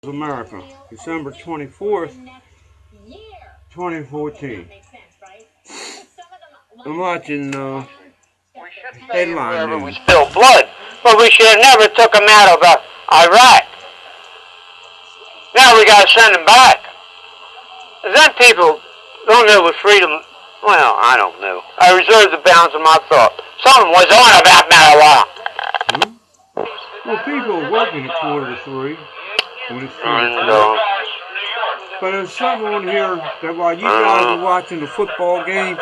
America, December 24th, 2014. I'm watching headline wherever we news. spill blood, but we should have never took them out of Iraq. Now we got to send them back. Then people don't know what freedom. Well, I don't know. I reserve the bounds of my thought. Someone was on about marijuana. Well, people are working at 2:43 when it's And, but there's something on here that while you guys were watching the football game,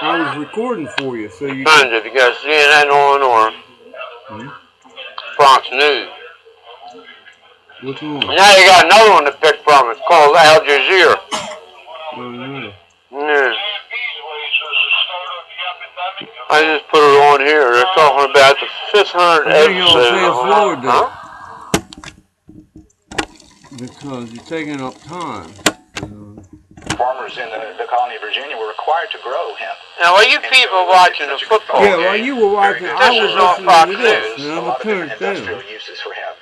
I was recording for you, so you. Depends if you got CNN on or Fox News. Which one? Now you got another one to pick from. It's called Al Jazeera. Yeah. I just put it on here. They're talking about the 500 episode. Huh? Because you're taking up time. Farmers in the colony of Virginia were required to grow hemp. Now, while you people watching the football game, while you were watching, I was listening to this. And I'm going to turn it down.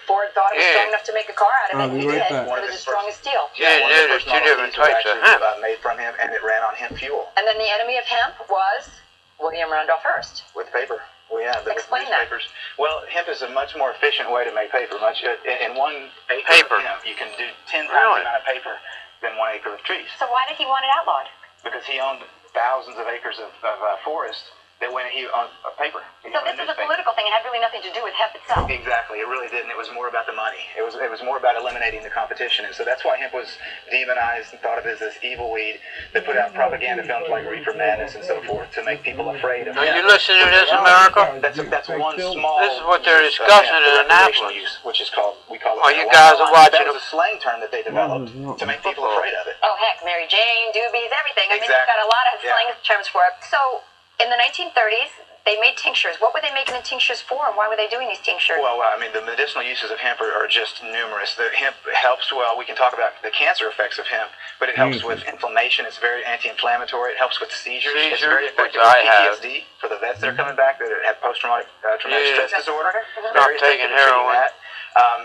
Ford thought it was strong enough to make a car out of it, and he did. It was as strong as steel. Yeah, there's two different types of hemp. Made from hemp, and it ran on hemp fuel. And then the enemy of hemp was William Randolph Hearst. With paper. Well, yeah, explain that. Papers. Well, hemp is a much more efficient way to make paper. In one acre of hemp, you can do 10 times the amount of paper than 1 acre of trees. So why did he want it outlawed? Because he owned thousands of acres of forest that went he owned paper. So this is a political thing. It had really nothing to do with hemp itself. Exactly. It really didn't. It was more about the money. It was more about eliminating the competition. And so that's why hemp was demonized and thought of as this evil weed that put out propaganda films like Reefer Madness and so forth to make people afraid of hemp. Are you listening to this, America? That's one small. This is what they're discussing in Annapolis. Which is called, we call it. Oh, you guys are watching. That was a slang term that they developed to make people afraid of it. Oh heck, Mary Jane, doobies, everything. I mean, Exactly. you've got a lot of slang terms for it. So in the 1930s, they made tinctures. What were they making the tinctures for, and why were they doing these tinctures? Well, I mean, the medicinal uses of hemp are just numerous. The hemp helps, well, we can talk about the cancer effects of hemp, but it helps with inflammation. It's very anti-inflammatory. It helps with seizures. It's very effective with PTSD for the vets that are coming back that have post-traumatic traumatic stress disorder. Not taking heroin.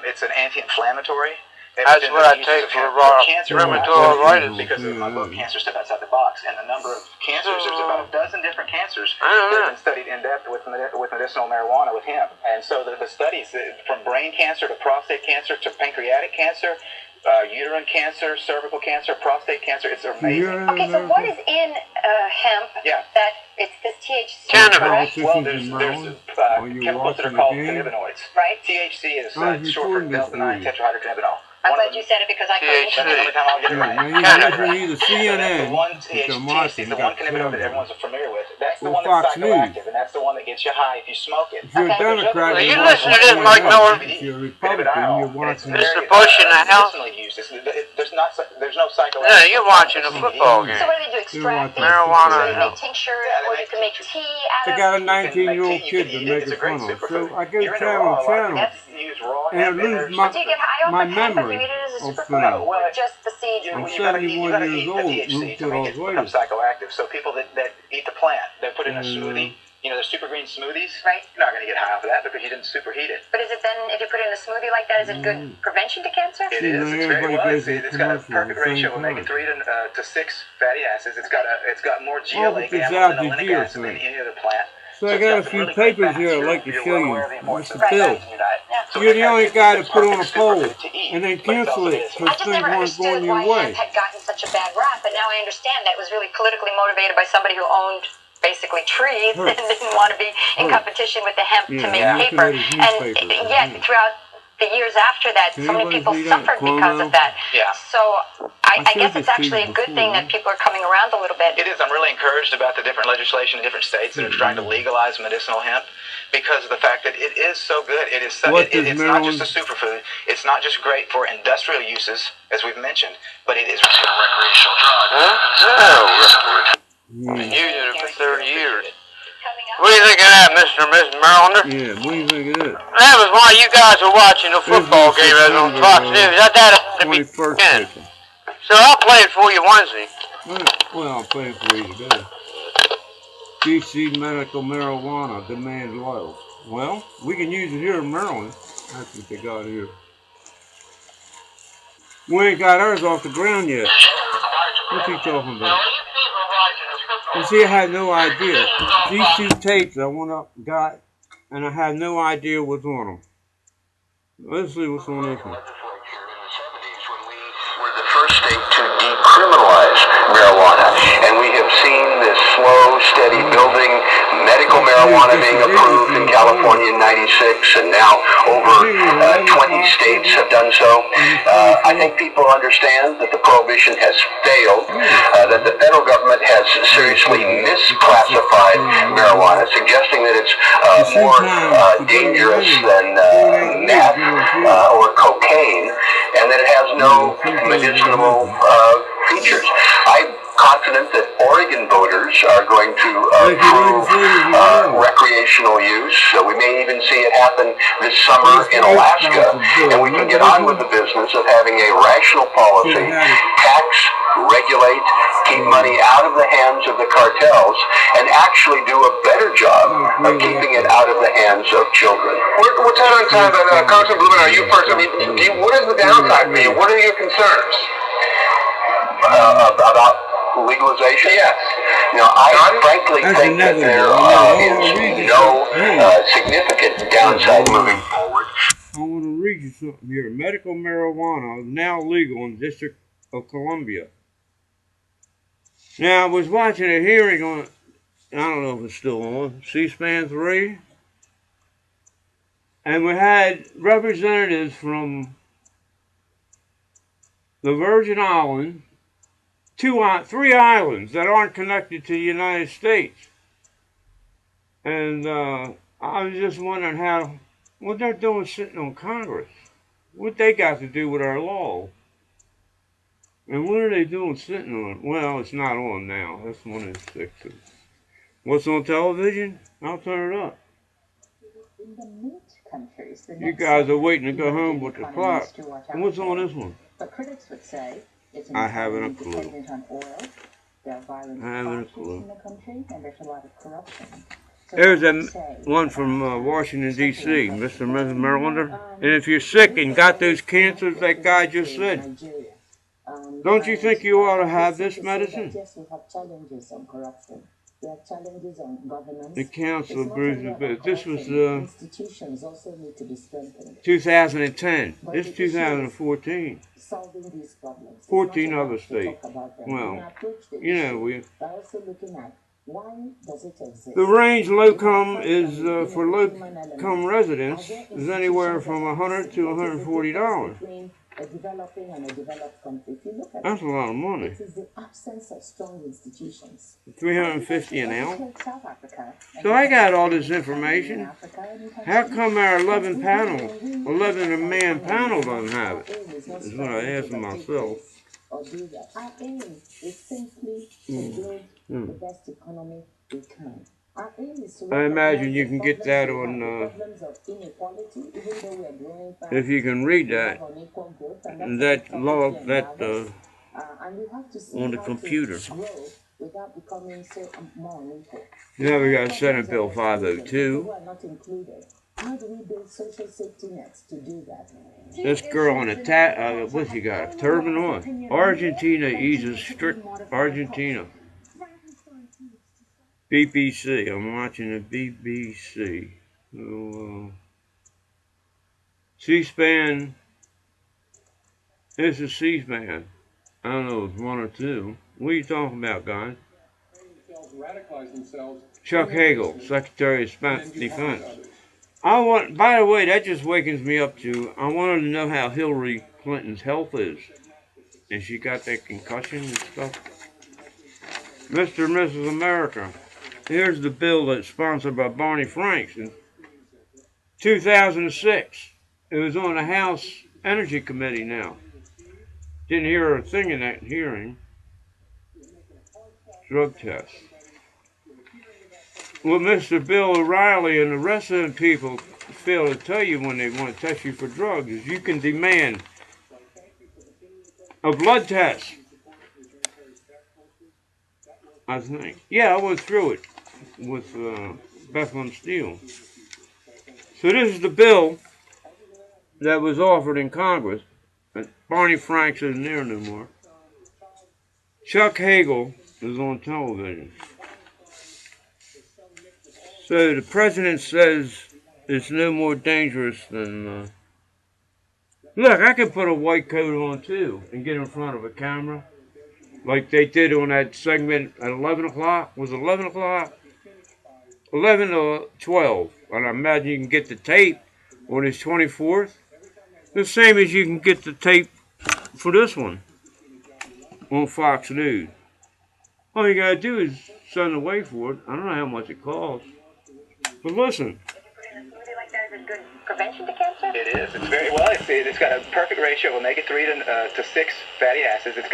It's an anti-inflammatory. That's what I take for rheumatoid arthritis. Because of my book, Cancer Step Outside the Box, and the number of cancers, there's about a dozen different cancers that have been studied in depth with medicinal marijuana with hemp. And so the studies, from brain cancer to prostate cancer to pancreatic cancer, uterine cancer, cervical cancer, prostate cancer, it's amazing. Okay, so what is in hemp that it's this THC? Cannabis. Well, there's chemicals that are called cannabinoids. Right. THC is short for delta-9 tetrahydrocannabinol. I'm glad you said it because I couldn't. Either CNN, the one THC, the one cannabinoid that everyone's familiar with. That's the one Fox that's psychoactive, and that's the one that gets you high if you smoke it. If you're a Democrat, you listen to this, Mike Miller. If you're a Republican, you're watching. Mr. Bush in the House. There's no psychoactive. Yeah, you're watching a football game. So what do they do? Extract these? Marijuana. So you make tinctures, or you can make tea They out of it. got a 19-year-old kid to make it fun of. So I go channel to channel, and I lose Do you get high off my of hemp if memory you eat it as a of superfood? things. Or just the seed? I'm 71 years old, moved to Las Vegas. Psychoactive. So people that eat the plant, they put in a smoothie. You know, the super green smoothies. Right. You're not going to get high off of that because you didn't superheat it. But is it then, if you put it in a smoothie like that, is it good prevention to cancer? It is. It's very well. It's got a perfect ratio of omega-3 to 6 fatty acids. It's got more GLA than linolenic acid than any other plant. So I got a few papers here I'd like to show you. Mr. Bill, you're the only guy to put on a poll and then cancel it because things weren't going your way. Hemp had gotten such a bad rap, but now I understand that it was really politically motivated by somebody who owned basically trees and didn't want to be in competition with the hemp to make paper. And yet, throughout the years after that, so many people suffered because of that. Yeah. So I guess it's actually a good thing that people are coming around a little bit. It is. I'm really encouraged about the different legislation in different states that are trying to legalize medicinal hemp because of the fact that it is so good. It is so, it's not just a superfood. It's not just great for industrial uses, as we've mentioned, but it is a recreational drug. Been using it for 30 years. What do you think of that, Mr. and Mrs. Merlander? Yeah, what do you think of that? That was while you guys were watching the football game on Fox News. That had to be 10. So I'll play it for you Wednesday. Well, I'll play it for you today. DC medical marijuana demand low. Well, we can use it here in Maryland. That's what they got here. We ain't got ours off the ground yet. What's he talking about? You see, I had no idea. These two tapes I went up and got, and I had no idea what's on them. Let's see what's on this one. We're the first state to decriminalize marijuana, and we have seen this slow, steady building. Medical marijuana being approved in California in '96, and now over 20 states have done so. I think people understand that the prohibition has failed, that the federal government has seriously misclassified marijuana, suggesting that it's more dangerous than meth or cocaine, and that it has no medicinal features. I'm confident that Oregon voters are going to approve recreational use. So we may even see it happen this summer in Alaska, and we can get on with the business of having a rational policy, tax, regulate, keep money out of the hands of the cartels, and actually do a better job of keeping it out of the hands of children. We're tight on time, but Congressman Blumenauer, you first. I mean, what is the downside for you? What are your concerns? About legalization? Yes. I frankly think that there is no significant downside moving forward. I want to read you something here. Medical marijuana is now legal in the District of Columbia. Now, I was watching a hearing on, I don't know if it's still on, C-SPAN 3. And we had representatives from the Virgin Islands, 3 islands that aren't connected to the United States. And I was just wondering what they're doing sitting on Congress. What they got to do with our law. And what are they doing sitting on? Well, it's not on now. That's one of the 6. What's on television? I'll turn it up. In the meat countries, the You guys are waiting to go home with the clock. And what's on this one? But critics would say it's I haven't a clue. dependent on oil. There are violent clashes in the country, and there's a lot of corruption. So There's one from Washington, D.C., Mr. and Mrs. Marylander. And if you're sick and got those cancers that guy just said, don't you think you ought to have this medicine? Yes, we have challenges on corruption. We have challenges on governance. The Council of Bruises, but this was institutions also need to be strengthened. 2010. It's 2014. Solving these problems. 14 other states. Well, you know, we're also looking at why does it exist? the range low-com is for low-com residents is anywhere from $100 to $140. A developing and a developed country. If you look at That's a lot of money. It is the absence of strong institutions. $350 an ounce. South Africa, So I got all this information. How come our 11-man panel doesn't have it? Is what I asked myself. Or do that. Our aim is simply to build the best economy we can. Our aim is to I imagine you can get that on, if you can read that, that log, that on the computer. Without becoming so more unequal. Now we got Senate Bill 502. How do we build social safety nets to do that? This girl in a what's she got? A turban on. Argentina eases strict Argentina. BBC. I'm watching the BBC. So, C-SPAN. This is C-SPAN. I don't know, it's 1 or 2. What are you talking about, guys? Chuck Hagel, Secretary of Defense. By the way, that just wakens me up to, I wanted to know how Hillary Clinton's health is. And she got that concussion and stuff. Mr. and Mrs. America. Here's the bill that's sponsored by Barney Franks in 2006. It was on the House Energy Committee now. Didn't hear a thing in that hearing. Drug test. What Mr. Bill O'Reilly and the rest of the people fail to tell you when they want to test you for drugs is you can demand a blood test. I think. Yeah, I went through it with Bethlehem Steel. So this is the bill that was offered in Congress. Barney Franks isn't there no more. Chuck Hagel is on television. So the president says it's no more dangerous than... Look, I can put a white coat on too and get in front of a camera. Like they did on that segment at 11 o'clock. Was it 11 o'clock? 11 to 12. And I imagine you can get the tape on his 24th. The same as you can get the tape for this one on Fox News. All you gotta do is send away for it. I don't know how much it costs. But listen. Good prevention to cancer? It is. It's very well. It's got a perfect ratio of omega-3 to 6 fatty acids. It's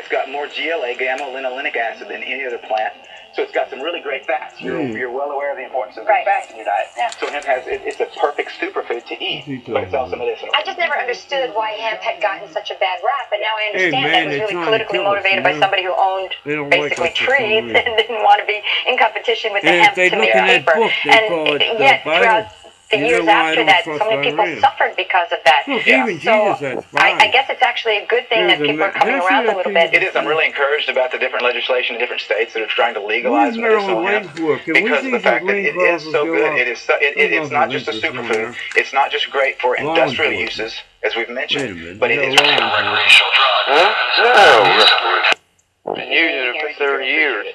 got more GLA, gamma-linolenic acid, than any other plant. So it's got some really great fats. You're well aware of the importance of fats in your diet. Yeah. So hemp it's a perfect superfood to eat, but it's also medicinal. I just never understood why hemp had gotten such a bad rap, but now I understand man, that it was really trying to politically kill us, motivated by somebody who owned basically trees and didn't want to be in competition with the And if hemp they to look make in that paper. book, they call it Yet Bible. throughout the You years know why I after don't that, trust so many people Iran? suffered because of that. Look, even Jesus has I fire. guess it's actually a good thing that There's a people are coming ma- around a little bit. It is. I'm really encouraged about the different legislation in different states that are trying to legalize Where's Maryland medicinal hemp Wayne for? Can we because see of the some fact that green it is crosses so go good. up? It's not just a superfood. It's not just great for Law industrial enforcement. uses, as we've Wait a mentioned, minute. but it No, is law enforcement. Recreational drug. No. Been using it for 30 years.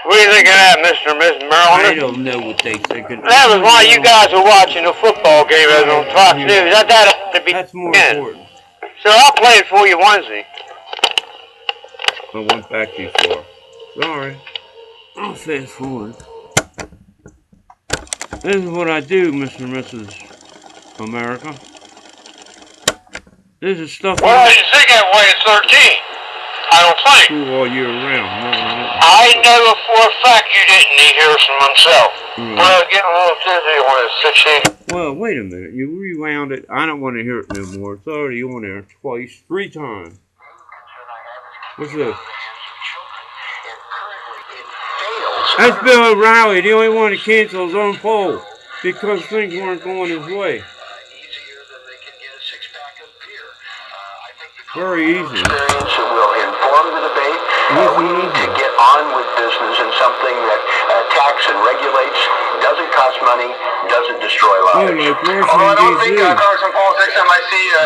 What do you think of that, Mr. and Mrs. I Maryland? don't know what they thinking. That was while you guys were watching the football game that was on Fox News. That ought to be That's more 10. important. So I'll play it for you Wednesday. I went back too far. Sorry. I'll fast forward. This is what I do, Mr. and Mrs. America. This is stuff Well, you think that way at 13. I don't think. I do all year round. No, I know for a fact you didn't. He hears from himself. Right. Well, getting a little dizzy when it's 16. Well, wait a minute. You rewound it. I don't want to hear it no more. It's already on there twice, 3 times. What's this? That's Bill O'Reilly, the only one to cancel his own poll because things weren't going his way. Very easy. Experience will inform the debate. We need to get on with business in something that attacks and regulates, doesn't cost money, doesn't destroy lives. Although I don't think Congressman Paul, next time I see you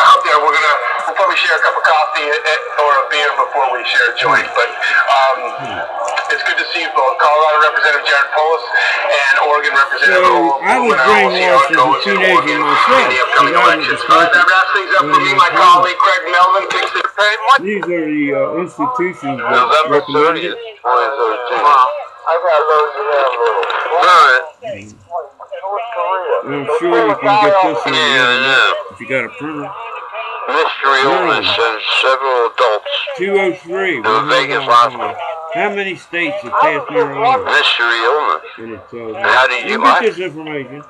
out there, we'll probably share a cup of coffee or a beer before we share a joint. But it's good to see you both, Colorado Representative Jared Polis and Oregon Representative. So I was brainwashed as a teenager myself. That wraps things up for me. My colleague Craig Melvin takes it. These are the institutions that November recommend 30th, it. 2013. I've got loads of that little. Alright. And I'm sure you can get this on the Yeah, I internet know. if you got a printer. Mystery illness and several adults. 203. The Vegas hospital. How many states have passed marijuana? Mystery illness. And it tells you. How did you get like this information.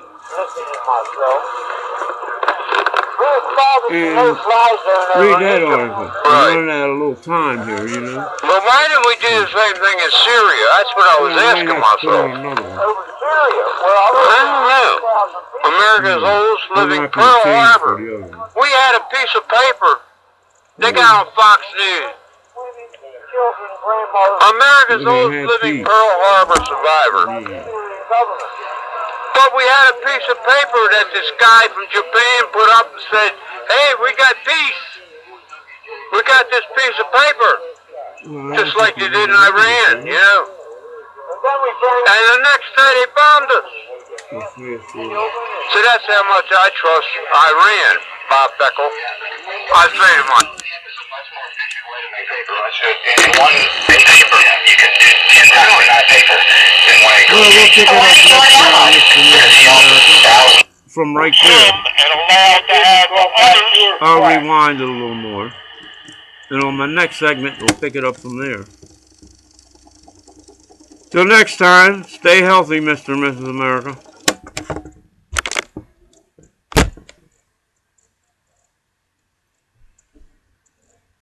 And read that article. I'm running out of little time here, you know. Well, why didn't we do the same thing in Syria? That's what I was asking I might have to put myself. on another one. I don't know. America's oldest I'm living not going Pearl to change Harbor. for the other one. We had a piece of paper. They got on Fox News. America's oldest living Pearl Harbor survivor. But we had a piece of paper that this guy from Japan put up and said, hey, we got peace. We got this piece of paper. Well, Just like they did in Iran, you know. And the next day they bombed us. So that's how much I trust Iran, Bob Beckel. I very much. In one paper, you can do 10 times that paper in one acre. Well, we'll pick it up next time, Mr. America. From right there. I'll rewind it a little more. And on my next segment, we'll pick it up from there. Till next time, stay healthy, Mr. and Mrs. America.